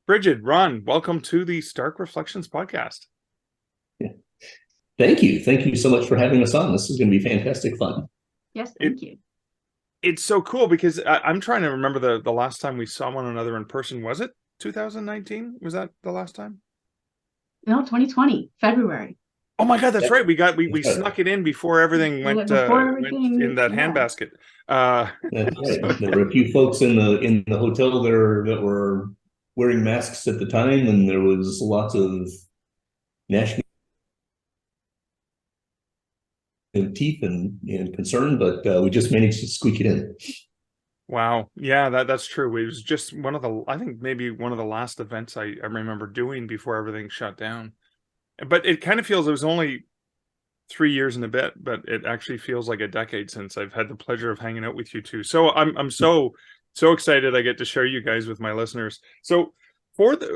Brigid, Ron, welcome to the Stark Reflections podcast. Thank you. Thank you so much for having us on. This is going to be fantastic fun. Yes, It, thank you. it's so cool because I'm trying to remember the last time we saw one another in person. Was it 2019? Was that the last time? No, 2020, February. Oh my God, that's Yep. right. We snuck it in before everything went in that Yeah. handbasket. Uh, That's so, right. There were a few folks in the hotel there that were wearing masks at the time, and there was lots of gnashing of teeth and concern, but we just managed to squeak it in. wow, yeah, that's true. It was just I think maybe one of the last events I remember doing before everything shut down. But it kind of feels it was only 3 years and a bit, but it actually feels like a decade since I've had the pleasure of hanging out with you two. So I'm so excited I get to share you guys with my listeners. So for the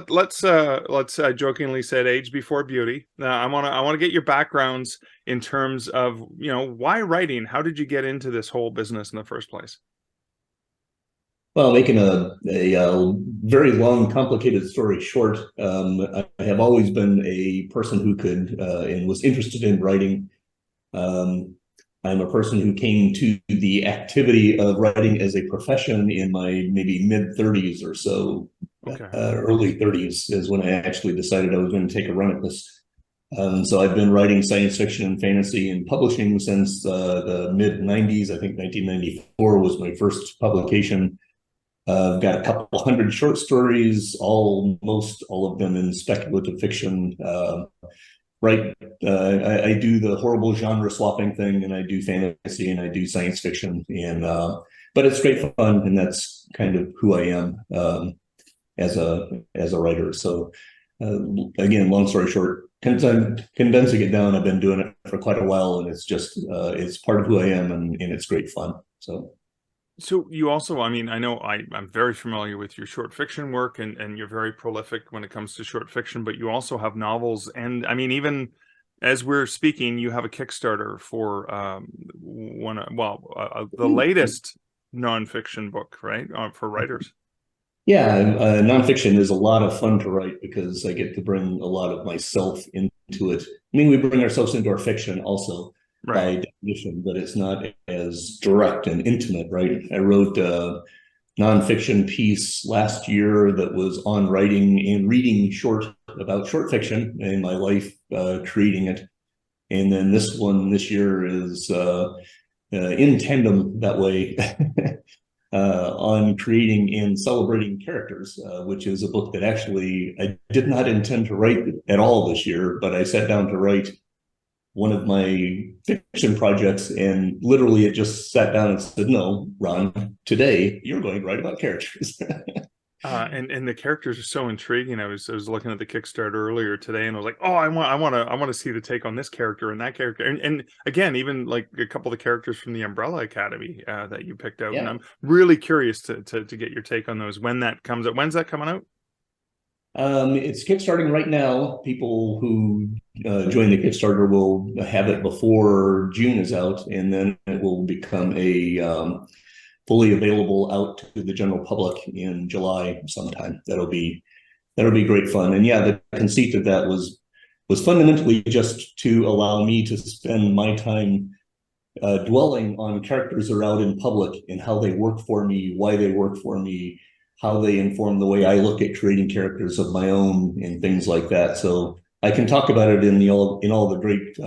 let's jokingly say age before beauty. Now I want to get your backgrounds in terms of why writing. How did you get into this whole business in the first place? Well, making a very long, complicated story short, I have always been a person who could and was interested in writing. Um, I'm a person who came to the activity of writing as a profession in my maybe mid 30s or so. Okay. Early 30s is when I actually decided I was going to take a run at this. So I've been writing science fiction and fantasy and publishing since the mid 90s. I think 1994 was my first publication. I've got a couple hundred short stories, almost all of them in speculative fiction. Right, I do the horrible genre swapping thing, and I do fantasy, and I do science fiction, and but it's great fun, and that's kind of who I am as a writer. So again, long story short, condensing it down, I've been doing it for quite a while, and it's part of who I am, and it's great fun. So you also, I mean, I know I'm very familiar with your short fiction work and you're very prolific when it comes to short fiction, but you also have novels. And I mean, even as we're speaking, you have a Kickstarter for the latest nonfiction book, right? For writers. Yeah, nonfiction is a lot of fun to write because I get to bring a lot of myself into it. I mean, we bring ourselves into our fiction also Right. by definition, but it's not as direct and intimate, right? I wrote a nonfiction piece last year that was on writing and reading about short fiction and my life creating it. And then this one this year is in tandem that way on creating and celebrating characters, which is a book that actually I did not intend to write at all this year, but I sat down to write one of my fiction projects, and literally it just sat down and said, "No, Ron, today you're going to write about characters." And the characters are so intriguing. I was looking at the Kickstarter earlier today, and I was like, oh, I want to see the take on this character and that character, and again, even like a couple of the characters from the Umbrella Academy that you picked out, and Yeah. I'm really curious to get your take on those when that comes out. When's that coming out? It's kickstarting right now. People who join the Kickstarter will have it before June is out, and then it will become a fully available out to the general public in July sometime. That'll be great fun. And yeah, the conceit of that was fundamentally just to allow me to spend my time dwelling on characters that are out in public and how they work for me, why they work for me, how they inform the way I look at creating characters of my own and things like that. So I can talk about it in all the great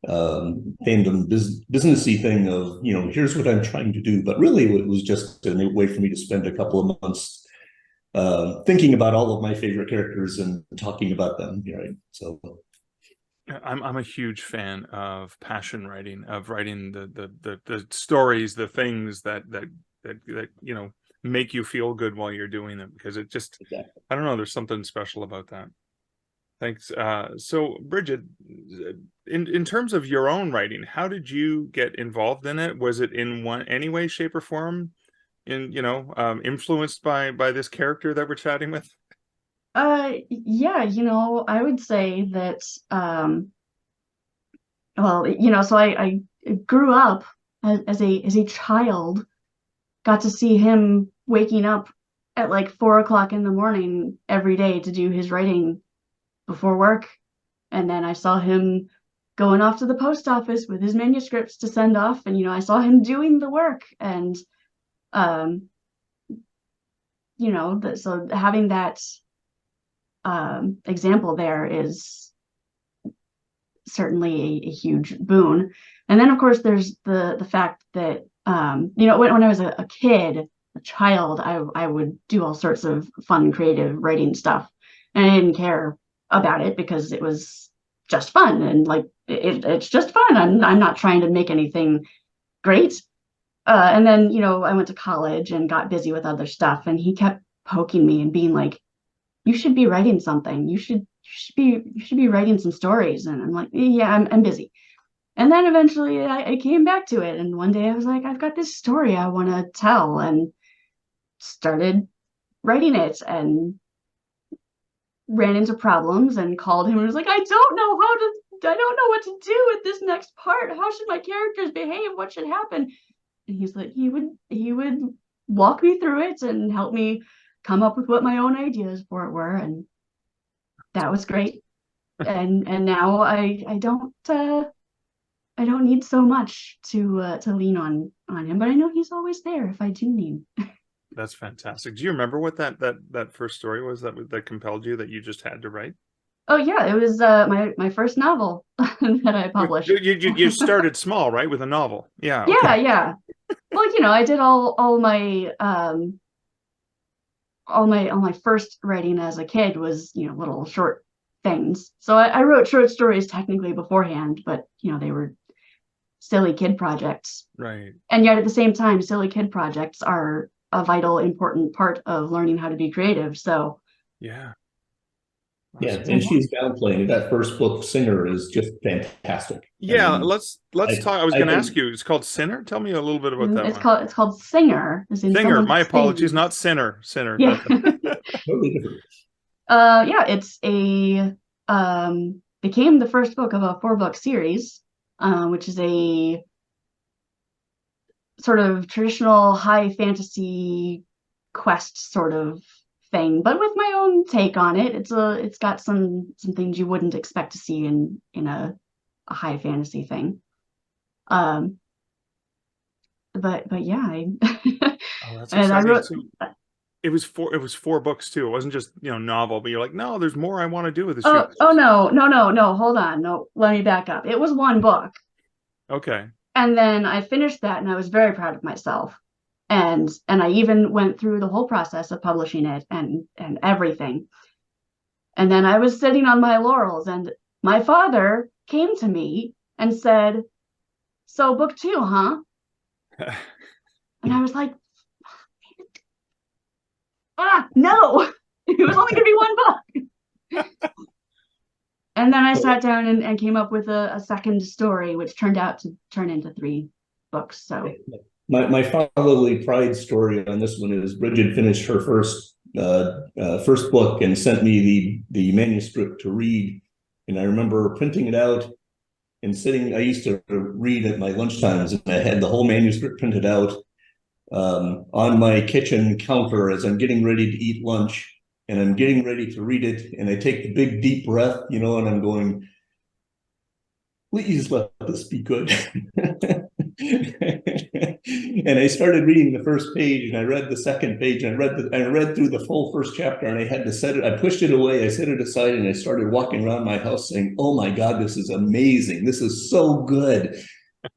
fandom businessy thing of, here's what I'm trying to do. But really, it was just a way for me to spend a couple of months thinking about all of my favorite characters and talking about them. Right. So I'm a huge fan of passion writing, of writing the stories, the things that make you feel good while you're doing them, because it just, exactly. I don't know, there's something special about that. Thanks. So Brigid, in terms of your own writing, how did you get involved in it? Was it in any way, shape, or form influenced by this character that we're chatting with? Yeah, I would say that well, so I grew up as a child, got to see him waking up at like 4 o'clock in the morning every day to do his writing before work. And then I saw him going off to the post office with his manuscripts to send off. And, I saw him doing the work. And, so having that example there is certainly a huge boon. And then, of course, there's the fact that, when I was a kid, a child, I would do all sorts of fun, creative writing stuff. And I didn't care about it because it was just fun. And like, it's just fun. I'm not trying to make anything great. And then, I went to college and got busy with other stuff. And he kept poking me and being like, you should be writing something. You should be writing some stories. And I'm like, yeah, I'm busy. And then eventually I came back to it. And one day I was like, I've got this story I want to tell, and started writing it and ran into problems and called him and was like, I don't know what to do with this next part. How should my characters behave? What should happen? And he's like, he would walk me through it and help me come up with what my own ideas for it were. And that was great. And now I don't need so much to lean on him, but I know he's always there if I do need. That's fantastic. Do you remember what that first story was that compelled you, that you just had to write? Oh yeah, it was my first novel that I published. You started small, right, with a novel? Yeah. Yeah, okay. yeah. Well, I did all my first writing as a kid was, little short things. So I wrote short stories technically beforehand, but they were silly kid projects. Right. And yet at the same time, silly kid projects are a vital, important part of learning how to be creative. So yeah. Yeah, and she's downplaying it. That first book, Singer, is just fantastic. Yeah, let's talk. I was going to ask think- you. It's called Sinner. Tell me a little bit about that one. it's called Singer, as in Singer. someone My apologies, sings. not Sinner. Sinner. Yeah. Totally different. Yeah, it's became the first book of a 4-book series, which is a sort of traditional high fantasy quest sort of thing, but with my own take on it. It's got some things you wouldn't expect to see in a high fantasy thing. But yeah, Oh, that's and I exciting. wrote. So it was 4 books too. It wasn't just novel, but you're like, no, there's more I want to do with this. Oh no, hold on, no, let me back up. It was 1 book. Okay. And then I finished that, and I was very proud of myself. And I even went through the whole process of publishing it and everything. And then I was sitting on my laurels, and my father came to me and said, "So book 2, huh?" And I was like, no, it was only going to be 1 book. And then I sat down and came up with a second story, which turned out to turn into 3 books. So My fatherly pride story on this one is Brigid finished her first book and sent me the manuscript to read. And I remember printing it out and sitting. I used to read at my lunchtimes, and I had the whole manuscript printed out on my kitchen counter as I'm getting ready to eat lunch. And I'm getting ready to read it, and I take the big deep breath, and I'm going, please let this be good. And I started reading the first page, and I read the second page, and I read through the full first chapter, and I had to set it. I pushed it away, I set it aside, and I started walking around my house saying, "Oh my God, this is amazing! This is so good!"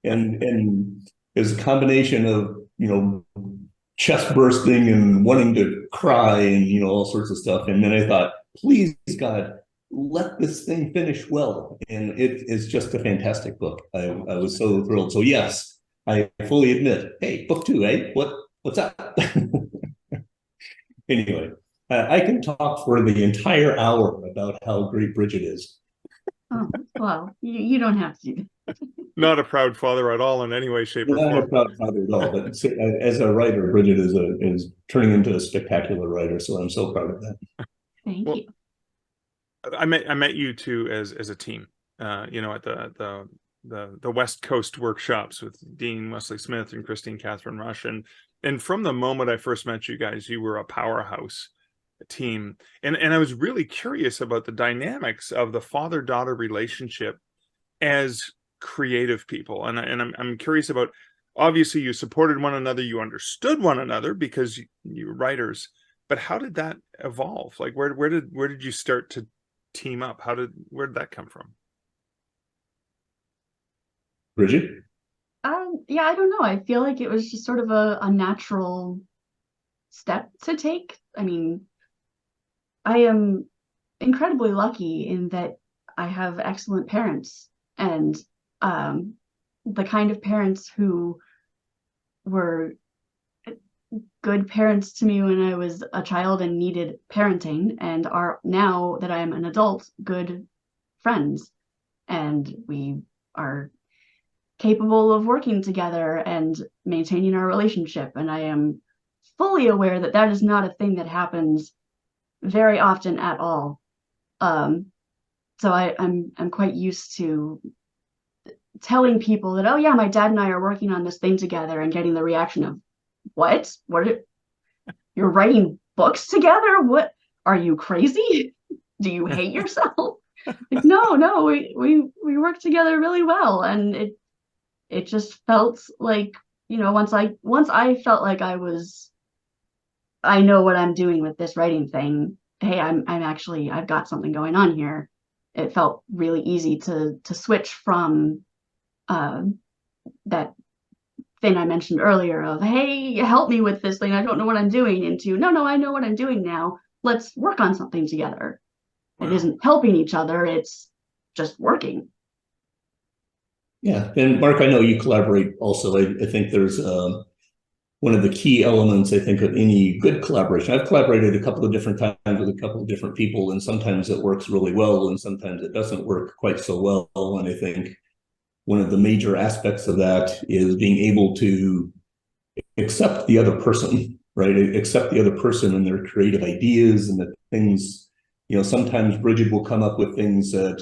And it was a combination of chest bursting and wanting to cry and all sorts of stuff. And then I thought, please God, let this thing finish well. And it is just a fantastic book. I was so thrilled. So yes, I fully admit, hey, book 2, eh? What's up? Anyway, I can talk for the entire hour about how great Brigid is. oh well, you don't have to do that. Not a proud father at all in any way, shape, or Not a form. proud father at all, but as a writer, Brigid is turning into a spectacular writer. So I'm so proud of that. Thank you. I met you two as a team. At the West Coast workshops with Dean Wesley Smith and Christine Catherine Rush, and And from the moment I first met you guys, you were a powerhouse team. And I was really curious about the dynamics of the father-daughter relationship as creative people. And I'm curious about, obviously you supported one another, you understood one another because you were writers, but how did that evolve? Like where did you start to team up? Where did that come from? Brigid? Yeah, I don't know. I feel like it was just sort of a natural step to take. I mean, I am incredibly lucky in that I have excellent parents, and um, the kind of parents who were good parents to me when I was a child and needed parenting, and are now that I am an adult, good friends. And we are capable of working together and maintaining our relationship. And I am fully aware that that is not a thing that happens very often at all. Um, so I'm quite used to telling people that, oh yeah, my dad and I are working on this thing together, and getting the reaction of, what? You're writing books together? What, are you crazy? Do you hate yourself? Like, no, we work together really well. And it just felt like, once I felt like I know what I'm doing with this writing thing. Hey, I've got something going on here. It felt really easy to switch from uh, that thing I mentioned earlier of, hey, help me with this thing, I don't know what I'm doing, into, no, I know what I'm doing now. Let's work on something together. It Wow. isn't helping each other, it's just working. Yeah. And Mark, I know you collaborate also. I think there's one of the key elements, I think, of any good collaboration. I've collaborated a couple of different times with a couple of different people, and sometimes it works really well, and sometimes it doesn't work quite so well. And I think one of the major aspects of that is being able to accept the other person, right? Accept the other person and their creative ideas and the things. Sometimes Brigid will come up with things that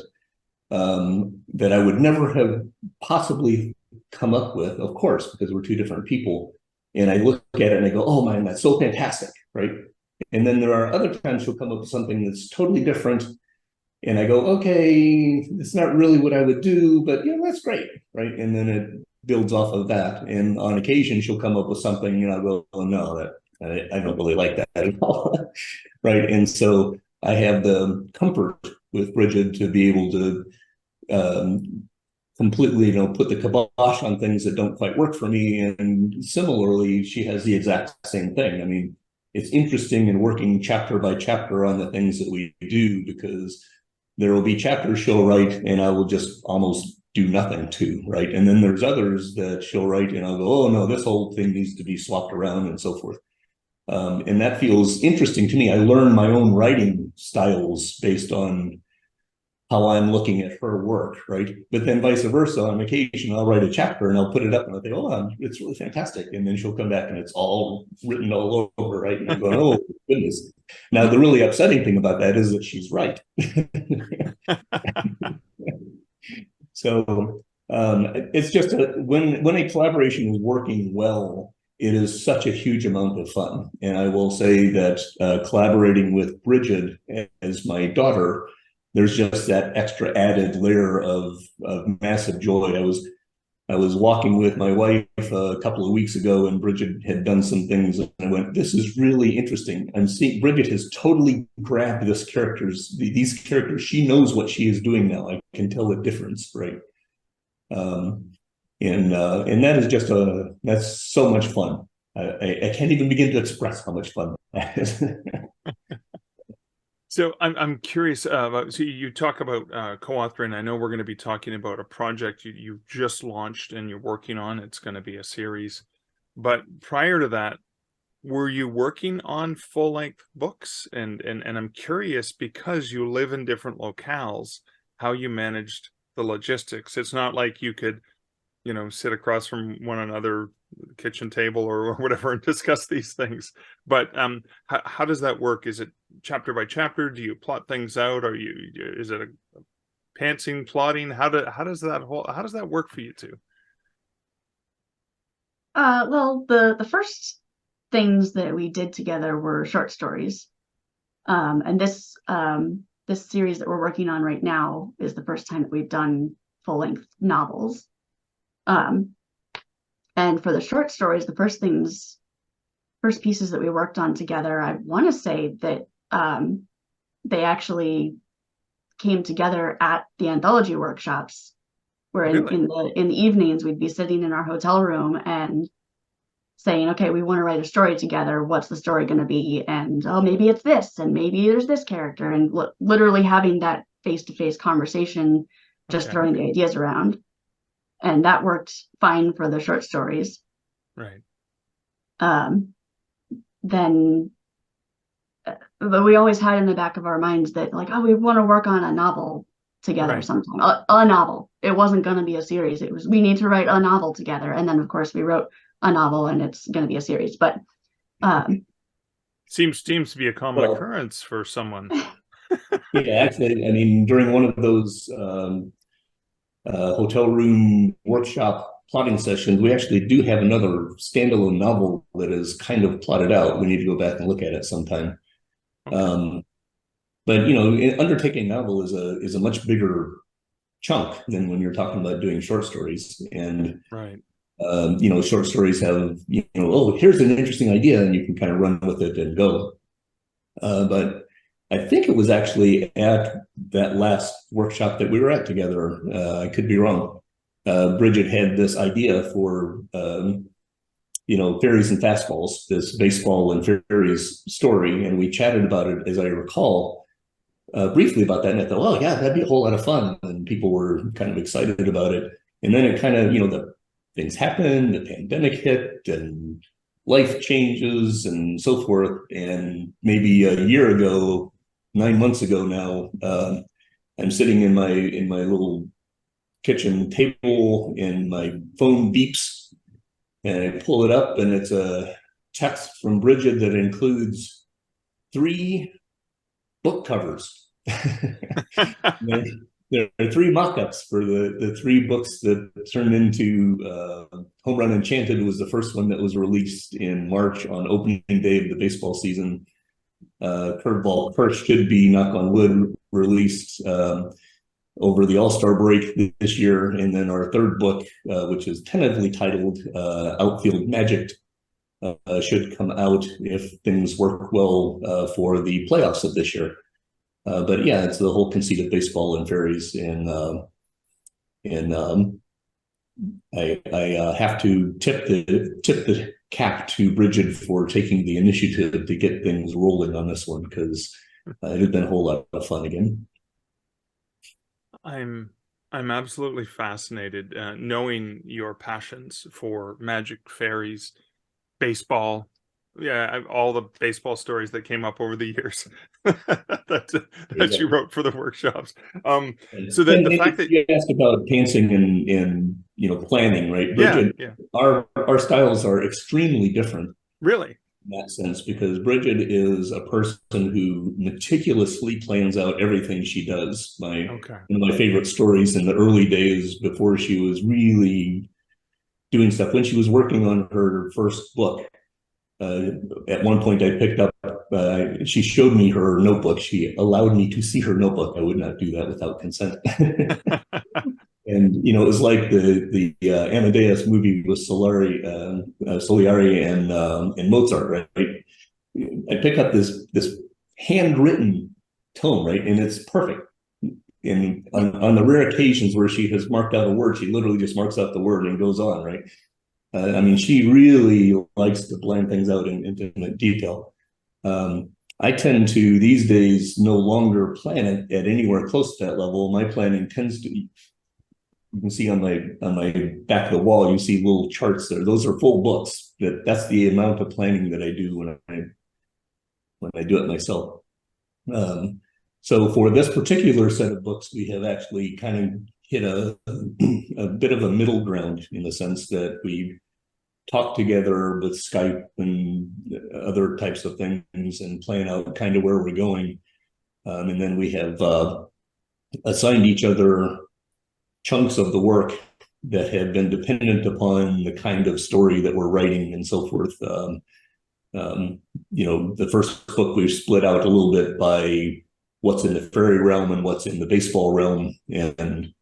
I would never have possibly come up with, of course, because we're two different people. And I look at it and I go, oh man, that's so fantastic, right? And then there are other times she'll come up with something that's totally different. And I go, okay, it's not really what I would do, but that's great, right? And then it builds off of that. And on occasion, she'll come up with something, and I go, oh no, I don't really like that at all, right? And so I have the comfort with Brigid to be able to completely, put the kibosh on things that don't quite work for me. And similarly, she has the exact same thing. I mean, it's interesting in working chapter by chapter on the things that we do, because there will be chapters she'll write and I will just almost do nothing to, right? And then there's others that she'll write and I'll go, oh no, this whole thing needs to be swapped around and so forth. And that feels interesting to me. I learn my own writing styles based on how I'm looking at her work, right? But then vice versa, on occasion, I'll write a chapter and I'll put it up and I'll think, oh, it's really fantastic. And then she'll come back and it's all written all over, right? And I'm going, oh, goodness. Now, the really upsetting thing about that is that she's right. So it's just when a collaboration is working well, it is such a huge amount of fun. And I will say that collaborating with Brigid as my daughter, there's just that extra added layer of massive joy. I was walking with my wife a couple of weeks ago, and Brigid had done some things, and I went, "This is really interesting." I'm seeing Brigid has totally grabbed these characters. She knows what she is doing now. I can tell the difference, right? And that is that's so much fun. I can't even begin to express how much fun that is. So I'm curious about, so you talk about co-authoring. I know we're going to be talking about a project you've just launched and you're working on. It's going to be a series. But prior to that, were you working on full-length books? And I'm curious, because you live in different locales, how you managed the logistics. It's not like you could, sit across from one another kitchen table or whatever and discuss these things. But how does that work? Is it chapter by chapter? Do you plot things out? Is it a pantsing plotting? How does that work for you two? Well, the first things that we did together were short stories. And this series that we're working on right now is the first time that we've done full-length novels. And for the short stories, the first pieces that we worked on together, I want to say that they actually came together at the anthology workshops, where in the evenings we'd be sitting in our hotel room and saying, okay, we want to write a story together. What's the story going to be? And oh, maybe it's this, and maybe there's this character, and literally having that face-to-face conversation, just throwing the ideas around. And that worked fine for the short stories. Right. Then, but we always had in the back of our minds that, like, oh, we want to work on a novel together sometime. A novel. It wasn't going to be a series. It was, we need to write a novel together. And then, of course, we wrote a novel, and it's going to be a series. But seems to be a common occurrence for someone. Yeah, actually, I mean, during one of those hotel room workshop plotting sessions, we actually do have another standalone novel that is kind of plotted out. We need to go back and look at it sometime. Okay. But you know, undertaking a novel is a much bigger chunk than when you're talking about doing short stories. And you know, short stories have, you know, oh, here's an interesting idea, and you can kind of run with it and go. But I think it was actually at that last workshop that we were at together. I could be wrong. Brigid had this idea for, you know, fairies and fastballs, this baseball and fairies story, and we chatted about it, as I recall, briefly about that. And I thought, well, yeah, that'd be a whole lot of fun, and people were kind of excited about it. And then it kind of, you know, the things happened, the pandemic hit, and life changes, and so forth. And maybe a year ago, 9 months ago now, I'm sitting in my little kitchen table, and my phone beeps, and I pull it up, and it's a text from Brigid that includes 3 book covers. There are 3 mock-ups for the 3 books that turned into Home Run Enchanted. Was the first one that was released in March on opening day of the baseball season. Curveball First should be, knock on wood, released over the All-Star break this year. And then our 3rd book, which is tentatively titled Outfield Magic, should come out if things work well for the playoffs of this year. But yeah, it's the whole conceit of baseball and fairies, and I have to tip the cap to Brigid for taking the initiative to get things rolling on this one, because it has been a whole lot of fun again. I'm absolutely fascinated, knowing your passions for magic, fairies, baseball. Yeah, all the baseball stories that came up over the years that you wrote for the workshops. So the fact that you asked about pantsing and you know, planning, right? Brigid, our styles are extremely different. Really? In that sense, because Brigid is a person who meticulously plans out everything she does. One of my favorite stories in the early days, before she was really doing stuff, when she was working on her first book, at one point I picked up, she showed me her notebook. She allowed me to see her notebook. I would not do that without consent. And, you know, it was like the Amadeus movie with Salieri and Mozart, right? I pick up this handwritten tome, right? And it's perfect. And on the rare occasions where she has marked out a word, she literally just marks out the word and goes on, right? I mean, she really likes to plan things out in intimate detail. I tend to, these days, no longer plan it at anywhere close to that level. My planning tends to, you can see on my back of the wall, you see little charts there. Those are full books. That's the amount of planning that I do when I do it myself. So for this particular set of books, we have actually kind of hit a bit of a middle ground, in the sense that we talk together with Skype and other types of things and plan out kind of where we're going. And then we have assigned each other chunks of the work that have been dependent upon the kind of story that we're writing and so forth. The first book we split out a little bit by what's in the fairy realm and what's in the baseball realm, and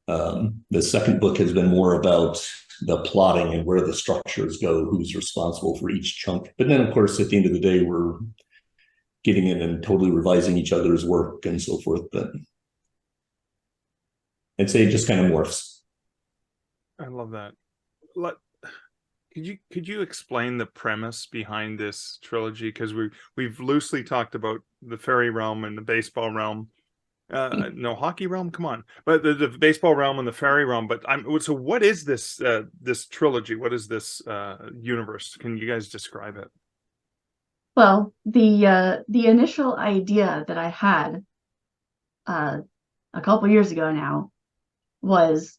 the second book has been more about the plotting and where the structures go, who's responsible for each chunk. But then, of course, at the end of the day, we're getting in and totally revising each other's work and so forth. But I'd say it just kind of morphs. I love that. Could you explain the premise behind this trilogy? Because we've loosely talked about the fairy realm and the baseball realm. No, hockey realm, come on. But the baseball realm and the fairy realm. But so what is this this trilogy? What is this universe? Can you guys describe it? Well, the initial idea that I had a couple years ago now was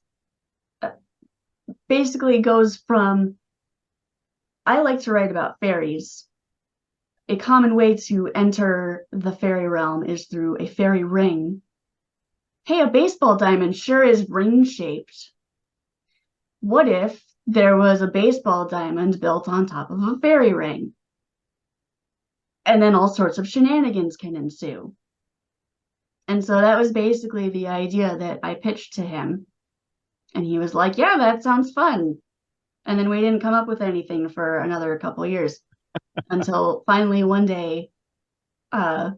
basically goes from, I like to write about fairies. A common way to enter the fairy realm is through a fairy ring. Hey, a baseball diamond sure is ring-shaped. What if there was a baseball diamond built on top of a fairy ring? And then all sorts of shenanigans can ensue. And so that was basically the idea that I pitched to him. And he was like, yeah, that sounds fun. And then we didn't come up with anything for another couple of years until finally one day, the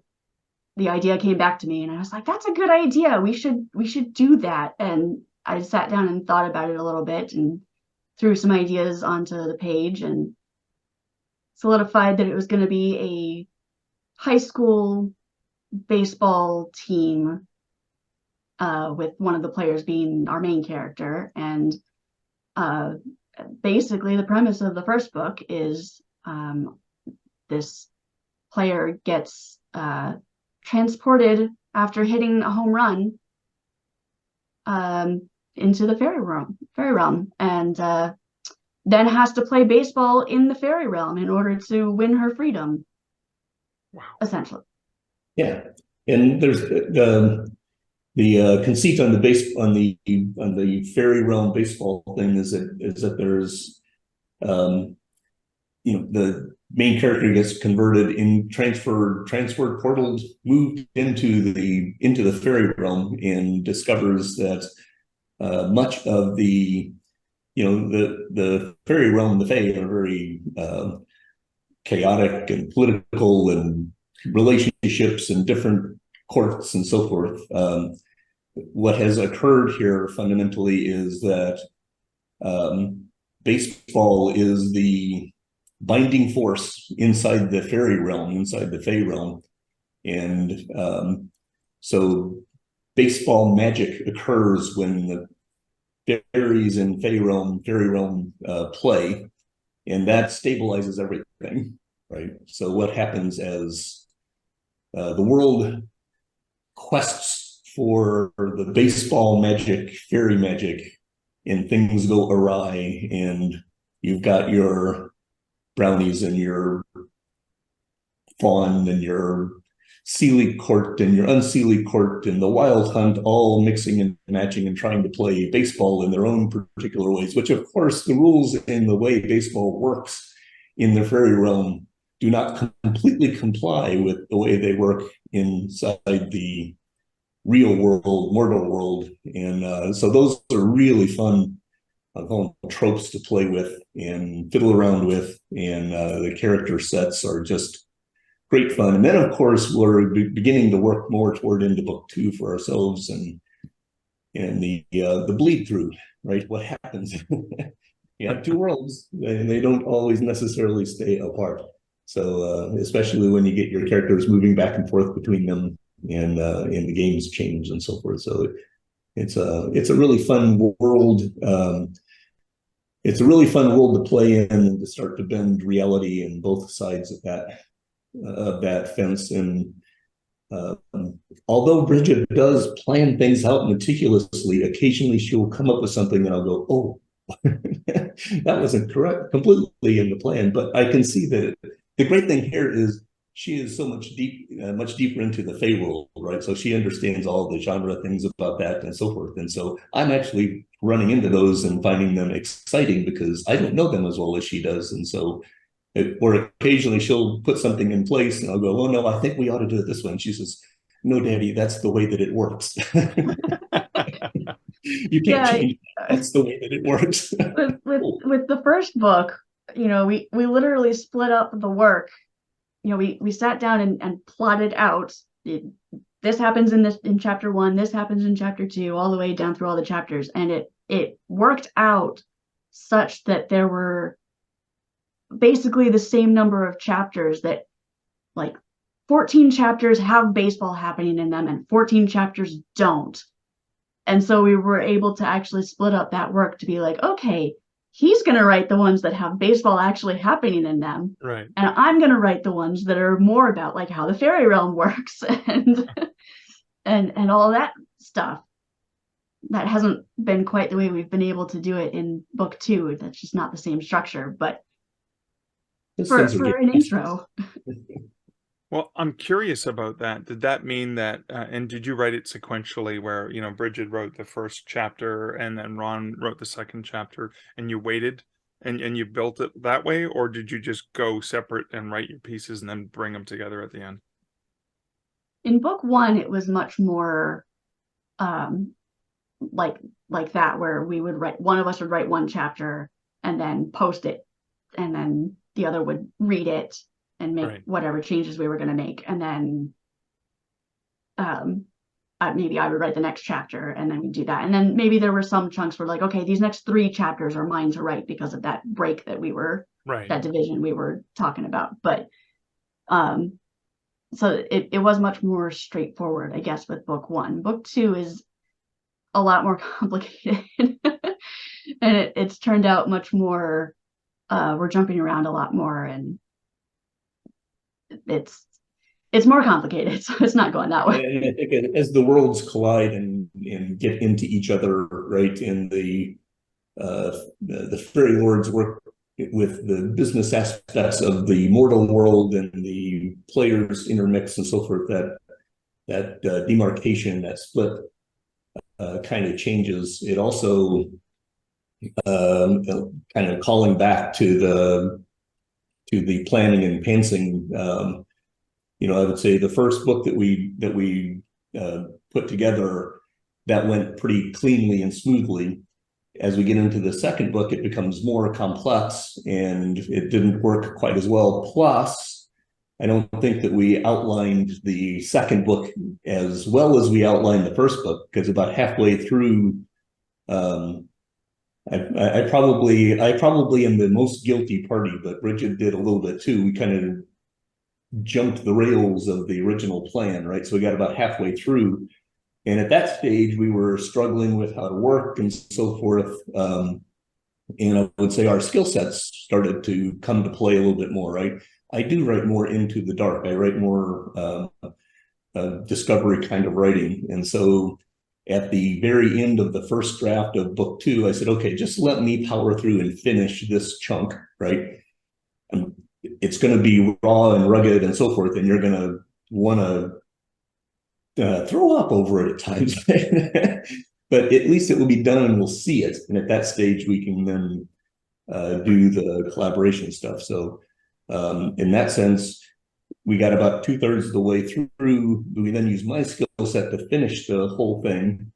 idea came back to me and I was like, that's a good idea. We should do that. And I sat down and thought about it a little bit and threw some ideas onto the page and solidified that it was going to be a high school baseball team, with one of the players being our main character. And basically the premise of the first book is this player gets transported after hitting a home run into the fairy realm, and then has to play baseball in the fairy realm in order to win her freedom. Wow. Essentially. Yeah, and there's the conceit on the fairy realm baseball thing is that there's the main character gets converted transferred portaled, moved into the fairy realm, and discovers that much of the fairy realm and the fae are very chaotic and political, and relationships and different courts and so forth. What has occurred here fundamentally is that baseball is the binding force inside the fairy realm, inside the fae realm. And so baseball magic occurs when the fairies in fairy realm play, and that stabilizes everything, right? So what happens as the world quests for the baseball magic, fairy magic, and things go awry, and you've got your brownies and your fawn and your Sealy court and your unsealy court and the wild hunt all mixing and matching and trying to play baseball in their own particular ways, which of course the rules in the way baseball works in the fairy realm do not completely comply with the way they work inside the real world, mortal world. And so those are really fun tropes to play with and fiddle around with, and the character sets are just great fun. And then of course we're beginning to work more toward into book 2 for ourselves, and the bleed through, right? What happens? You have two worlds and they don't always necessarily stay apart. So especially when you get your characters moving back and forth between them, and the games change and so forth. So it's a really fun world. It's a really fun world to play in and to start to bend reality in both sides of that fence. And although Brigid does plan things out meticulously, occasionally she'll come up with something and I'll go, oh, that wasn't correct completely in the plan. But I can see that the great thing here is she is so much deeper into the Fey world, right? So she understands all the genre things about that and so forth. And so I'm actually running into those and finding them exciting because I don't know them as well as she does. And so or occasionally she'll put something in place and I'll go, oh no, I think we ought to do it this way. And she says, no, Daddy, that's the way that it works. You can't Yeah, change. That's the way that it works. with the first book, we literally split up the work. We sat down and plotted out this happens in chapter 1, this happens in chapter 2, all the way down through all the chapters, and it worked out such that there were basically the same number of chapters, that like 14 chapters have baseball happening in them and 14 chapters don't. And so we were able to actually split up that work to be like, okay, he's going to write the ones that have baseball actually happening in them. Right. And I'm going to write the ones that are more about like how the fairy realm works and all that stuff. That hasn't been quite the way we've been able to do it in book 2. That's just not the same structure, but for an intro. Well, I'm curious about that. Did that mean that, and did you write it sequentially where, Brigid wrote the first chapter and then Ron wrote the second chapter, and you waited and you built it that way? Or did you just go separate and write your pieces and then bring them together at the end? In book 1, it was much more like that, where we would write, one of us would write one chapter and then post it, and then the other would read it and make whatever changes we were going to make. And then maybe I would write the next chapter and then we do that. And then maybe there were some chunks where like, okay, these next 3 chapters are mine to write because of that break that we were, that division we were talking about. But so it was much more straightforward, I guess, with book 1. Book 2 is a lot more complicated. And it's turned out much more, we're jumping around a lot more, and it's more complicated, so it's not going that way. And I think as the worlds collide and get into each other, right, in the fairy lords work with the business aspects of the mortal world and the players intermix and so forth, that demarcation, that split kind of changes. It also kind of calling back to the planning and pantsing. I would say the first book that we put together, that went pretty cleanly and smoothly. As we get into the second book, it becomes more complex and it didn't work quite as well. Plus, I don't think that we outlined the second book as well as we outlined the first book, because about halfway through, I probably am the most guilty party, but Brigid did a little bit too. We kind of jumped the rails of the original plan, right? So we got about halfway through, and at that stage we were struggling with how to work and so forth. And I would say our skill sets started to come to play a little bit more, right? I do write more into the dark. I write more discovery kind of writing. And so at the very end of the first draft of book 2, I said, okay, just let me power through and finish this chunk, right? And it's going to be raw and rugged and so forth, and you're going to want to throw up over it at times. But at least it will be done and we'll see it. And at that stage, we can then do the collaboration stuff. So in that sense, we got about 2/3 of the way through. We then used my skill set to finish the whole thing.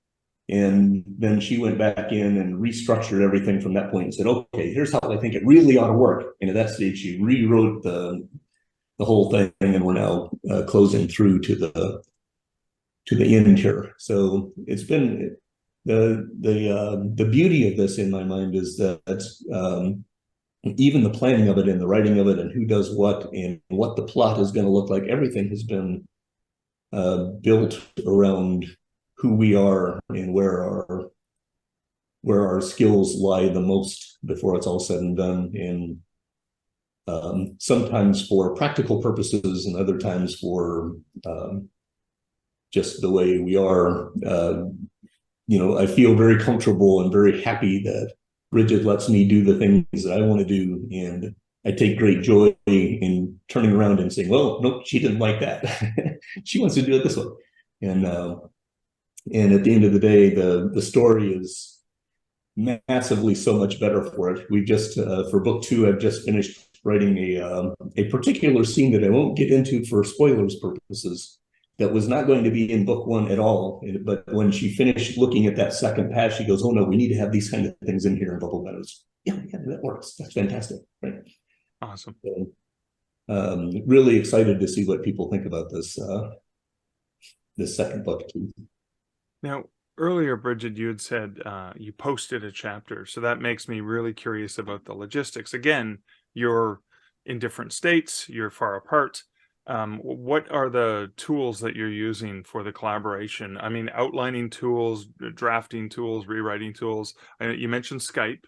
And then she went back in and restructured everything from that point and said, okay, here's how I think it really ought to work. And at that stage, she rewrote the whole thing, and we're now closing through to the end here. So it's been the beauty of this in my mind is that even the planning of it and the writing of it and who does what and what the plot is going to look like, everything has been built around who we are and where our skills lie the most before it's all said and done. And sometimes for practical purposes and other times for just the way we are. I feel very comfortable and very happy that Brigid lets me do the things that I want to do, and I take great joy in turning around and saying, well, nope, she didn't like that. She wants to do it this way. And at the end of the day, the story is massively so much better for it. We just for book 2, I've just finished writing a particular scene that I won't get into for spoilers purposes, that was not going to be in book one at all. But when she finished looking at that second pass, she goes, "Oh no, we need to have these kind of things in here." And blah, yeah, that works. That's fantastic. Right. Awesome. So, really excited to see what people think about this second book too. Now, earlier, Brigid, you had said you posted a chapter. So that makes me really curious about the logistics. Again, you're in different states, you're far apart. What are the tools that you're using for the collaboration? I mean, outlining tools, drafting tools, rewriting tools. You mentioned Skype,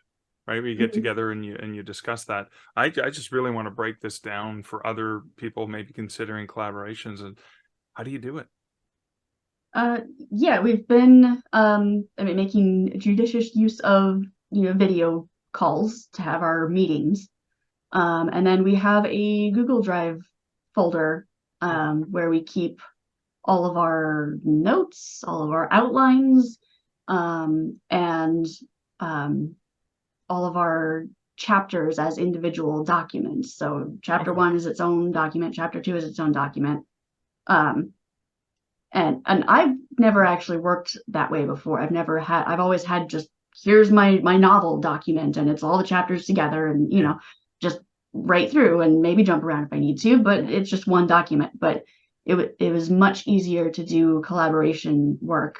right? We get together and you discuss that. I just really want to break this down for other people maybe considering collaborations. And how do you do it? Yeah, we've been making judicious use of video calls to have our meetings. And then we have a Google Drive folder where we keep all of our notes, all of our outlines, and all of our chapters as individual documents. So chapter one is its own document, chapter two is its own document. And I've never actually worked that way before. I've always had just, here's my novel document and it's all the chapters together and, just write through and maybe jump around if I need to, but it's just one document. But it was much easier to do collaboration work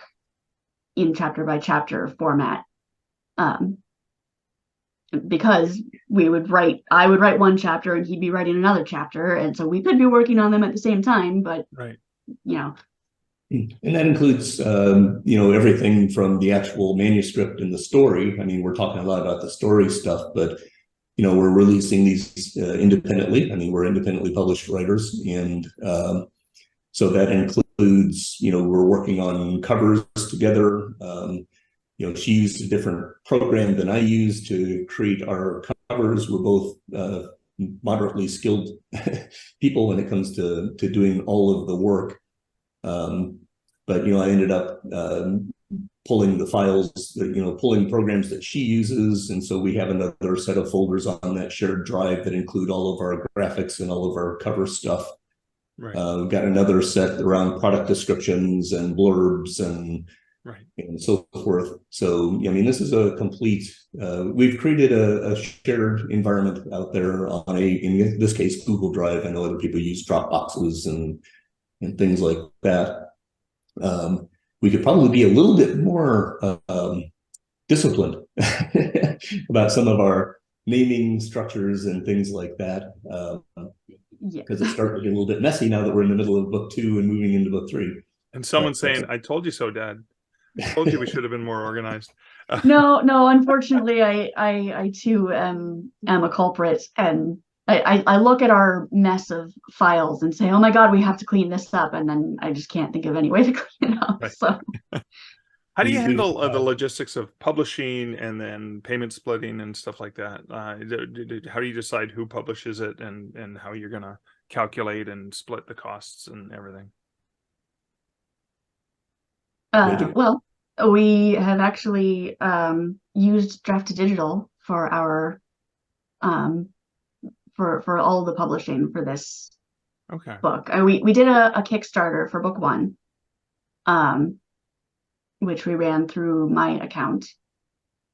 in chapter by chapter format. Because I would write one chapter and he'd be writing another chapter. And so we could be working on them at the same time, but, And that includes, everything from the actual manuscript and the story. I mean, we're talking a lot about the story stuff, but, we're releasing these independently. I mean, we're independently published writers. And so that includes, we're working on covers together. She used a different program than I use to create our covers. We're both moderately skilled people when it comes to doing all of the work. But I ended up pulling the files, pulling programs that she uses, and so we have another set of folders on that shared drive that include all of our graphics and all of our cover stuff. Right. We've got another set around product descriptions and blurbs and so forth. So I mean, this is a complete. We've created a shared environment out there on in this case, Google Drive. I know other people use Dropboxes and things like that. We could probably be a little bit more disciplined about some of our naming structures and things like that, because it's starting to get a little bit messy now that we're in the middle of book 2 and moving into book 3. And someone's saying, "I told you so, Dad. I told you we should have been more organized." No, unfortunately, I too am a culprit, and I look at our mess of files and say, "Oh my God, we have to clean this up," and then I just can't think of any way to clean it up. Right. So, how do you handle the logistics of publishing and then payment splitting and stuff like that? How do you decide who publishes it and how you're going to calculate and split the costs and everything? Well, we have actually used Draft2Digital for our for all the publishing for this book. We did a Kickstarter for book 1, which we ran through my account.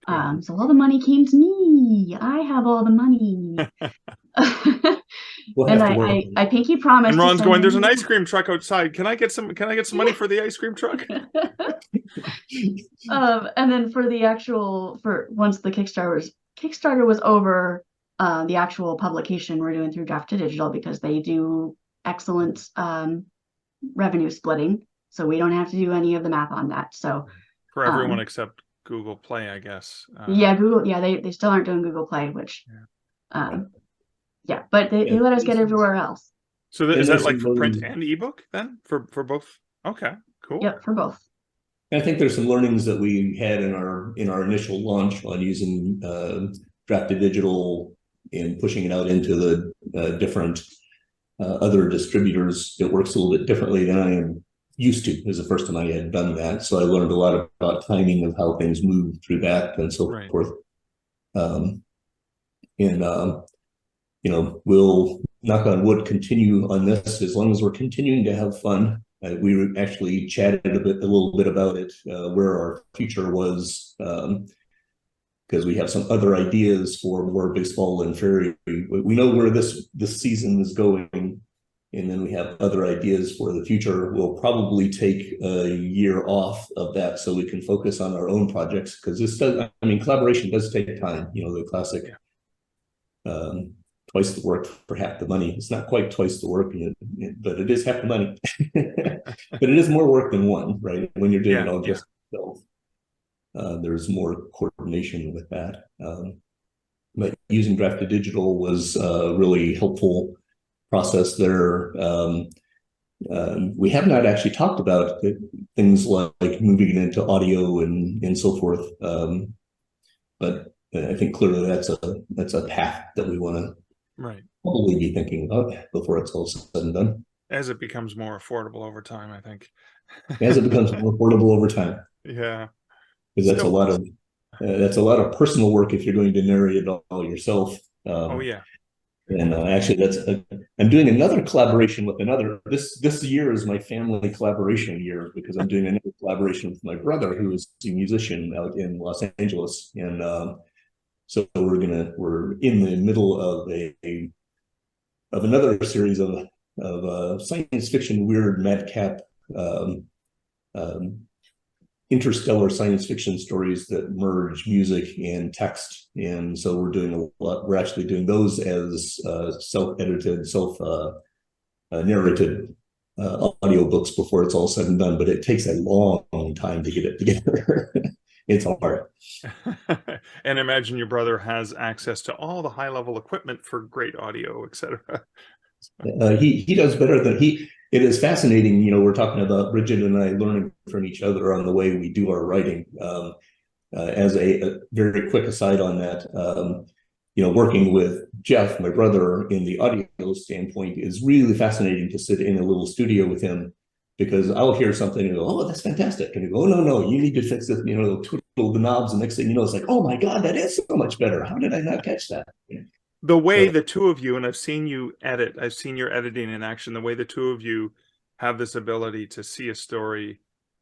So all the money came to me. I have all the money. And I pinky promised. And Ron's going, "There's an ice cream truck outside. Can I get some money for the ice cream truck?" And then for the actual, once the Kickstarter was over, the actual publication we're doing through Draft2Digital, because they do excellent revenue splitting, so we don't have to do any of the math on that. So for everyone except Google Play, I guess. Google. Yeah, they still aren't doing Google Play, which. But they let us get everywhere else. So is that like for print and ebook then for both? Okay, cool. Yep, for both. I think there's some learnings that we had in our initial launch on using Draft2Digital and pushing it out into the different other distributors. It works a little bit differently than I am used to. It was the first time I had done that, so I learned a lot about timing of how things move through that and so forth. we'll, knock on wood, continue on this as long as we're continuing to have fun. We actually chatted a little bit about it, where our future was, because we have some other ideas for more baseball and fairy. We know where this season is going, and then we have other ideas for the future. We'll probably take a year off of that so we can focus on our own projects, because this does, collaboration does take time. The classic, twice the work for half the money. It's not quite twice the work, but it is half the money. But it is more work than one, right? When you're doing it all just yourself. There's more coordination with that. But using Draft to Digital was a really helpful process there. We have not actually talked about things like moving it into audio and so forth. But I think clearly that's a path that we want to probably be thinking about before it's all said and done. As it becomes more affordable over time, I think. As it becomes more affordable over time. Yeah. Because that's a lot of personal work if you're going to narrate it all yourself. Oh yeah. And actually, I'm doing another collaboration with another. This year is my family collaboration year, because I'm doing another collaboration with my brother, who is a musician out in Los Angeles, and so we're in the middle of another series of science fiction weird madcap interstellar science fiction stories that merge music and text. And so we're actually doing those as self-edited, narrated audiobooks before it's all said and done, but it takes a long time to get it together. It's hard. And imagine your brother has access to all the high-level equipment for great audio, etc. He does better than it is fascinating. We're talking about Brigid and I learning from each other on the way we do our writing. As a very quick aside on that, working with Jeff, my brother, in the audio standpoint is really fascinating to sit in a little studio with him, because I'll hear something and go, "Oh, that's fantastic," and he go, "Oh, no, you need to fix it." Twiddle the knobs, and next thing you know, it's like, "Oh my God, that is so much better. How did I not catch that?" The way the two of you, and I've seen you edit, I've seen your editing in action, the way the two of you have this ability to see a story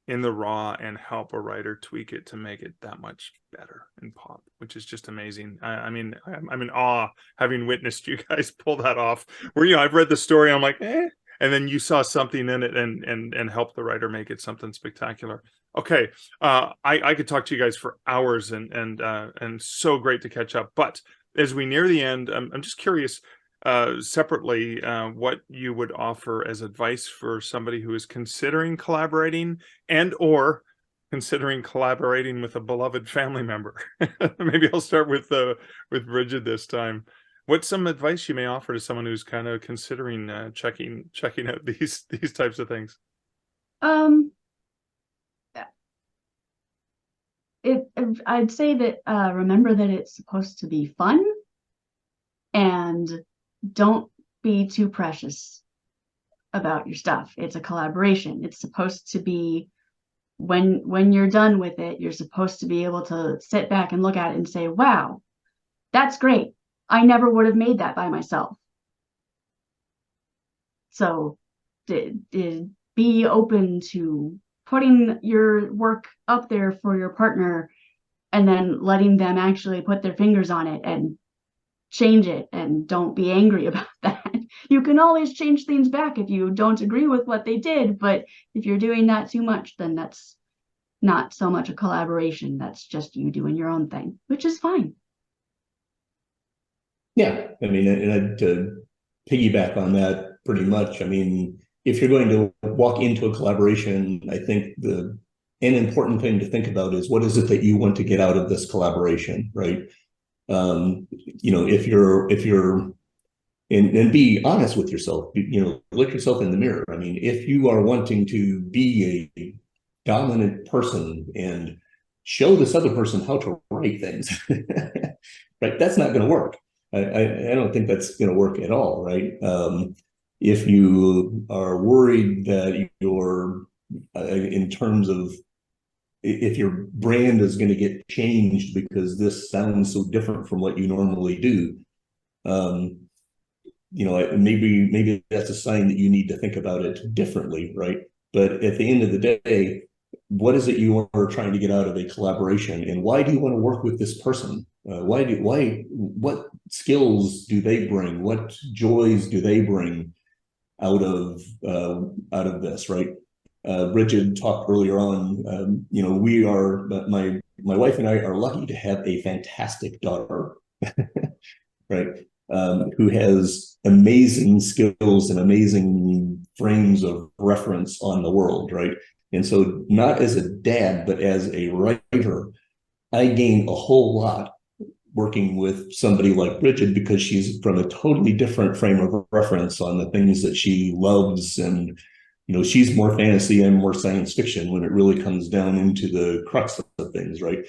in the raw and help a writer tweak it to make it that much better and pop, which is just amazing. I'm in awe having witnessed you guys pull that off, where, I've read the story, I'm like, eh, and then you saw something in it and help the writer make it something spectacular. Okay, I could talk to you guys for hours, and so great to catch up. But as we near the end, I'm just curious, separately, what you would offer as advice for somebody who is considering collaborating or considering collaborating with a beloved family member. Maybe I'll start with Brigid this time. What's some advice you may offer to someone who's kind of considering checking out these types of things? I'd say that remember that it's supposed to be fun, and don't be too precious about your stuff. It's a collaboration. It's supposed to be, when you're done with it, you're supposed to be able to sit back and look at it and say, "Wow, that's great. I never would have made that by myself." So be open to putting your work up there for your partner, and then letting them actually put their fingers on it and change it, and don't be angry about that. You can always change things back if you don't agree with what they did, but if you're doing that too much, then that's not so much a collaboration. That's just you doing your own thing, which is fine. Yeah, and to piggyback on that pretty much, if you're going to walk into a collaboration, I think an important thing to think about is, what is it that you want to get out of this collaboration, right? If you're and be honest with yourself, look yourself in the mirror. If you are wanting to be a dominant person and show this other person how to write things, right? That's not going to work. I don't think that's going to work at all, right? If you are worried that in terms of, if your brand is going to get changed because this sounds so different from what you normally do, maybe that's a sign that you need to think about it differently, right? But at the end of the day, what is it you are trying to get out of a collaboration, and why do you want to work with this person? What skills do they bring? What joys do they bring out of this, right? Brigid talked earlier on. We are my wife and I are lucky to have a fantastic daughter, right? Who has amazing skills and amazing frames of reference on the world, right? And so, not as a dad, but as a writer, I gain a whole lot working with somebody like Brigid, because she's from a totally different frame of reference on the things that she loves. And she's more fantasy and more science fiction when it really comes down into the crux of things, right?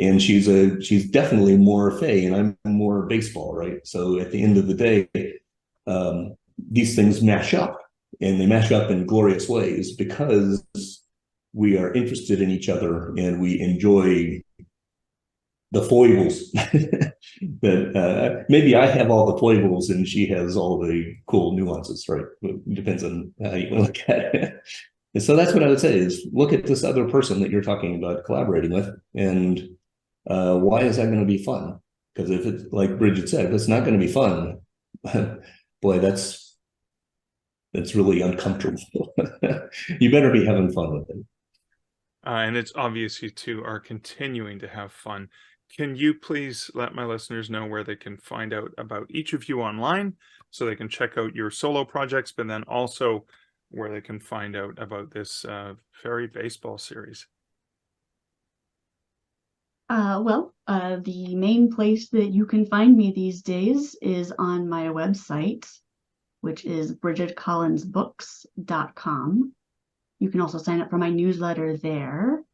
And she's definitely more Faye, and I'm more baseball, right? So at the end of the day, these things mash up, and they mash up in glorious ways because we are interested in each other and we enjoy the foibles that maybe I have all the foibles and she has all the cool nuances, right? It depends on how you look at it. And so that's what I would say is look at this other person that you're talking about collaborating with, and why is that going to be fun? Because if it's like Brigid said, if it's not going to be fun, boy, that's really uncomfortable. You better be having fun with it. And it's obvious you two are continuing to have fun. Can you please let my listeners know where they can find out about each of you online so they can check out your solo projects, but then also where they can find out about this fairy baseball series? The main place that you can find me these days is on my website, which is brigidcollinsbooks.com. You can also sign up for my newsletter there,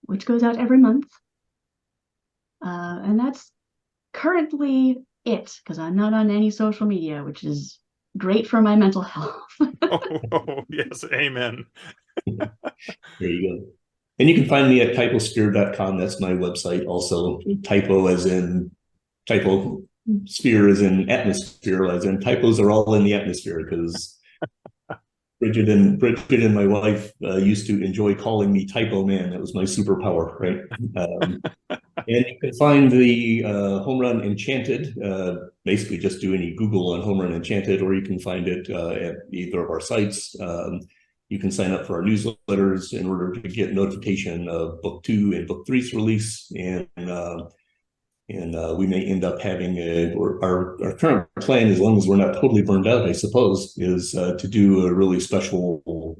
which goes out every month. And that's currently it, because I'm not on any social media, which is great for my mental health. Oh, yes, amen. There you go. And you can find me at typosphere.com. That's my website. Also, typo as in typo, sphere as in atmosphere, as in typos are all in the atmosphere, because Brigid and my wife used to enjoy calling me Typo Man. That was my superpower, right? And you can find the Home Run Enchanted. Basically, just do any Google on Home Run Enchanted, or you can find it at either of our sites. You can sign up for our newsletters in order to get notification of book 2 and book 3's release. And we may end up having our current plan, as long as we're not totally burned out, I suppose, is to do a really special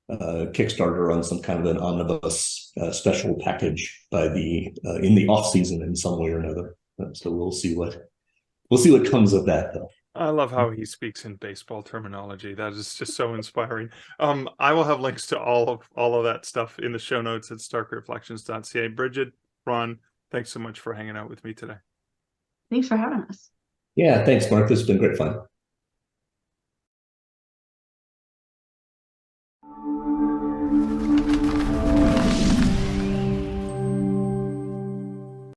Kickstarter on some kind of an omnibus special package in the off season in some way or another. So we'll see what comes of that, though. I love how he speaks in baseball terminology. That is just so inspiring. I will have links to all of that stuff in the show notes at starkreflections.ca. Brigid, Ron, thanks so much for hanging out with me today. Thanks for having us. Yeah, thanks, Mark. This has been great fun.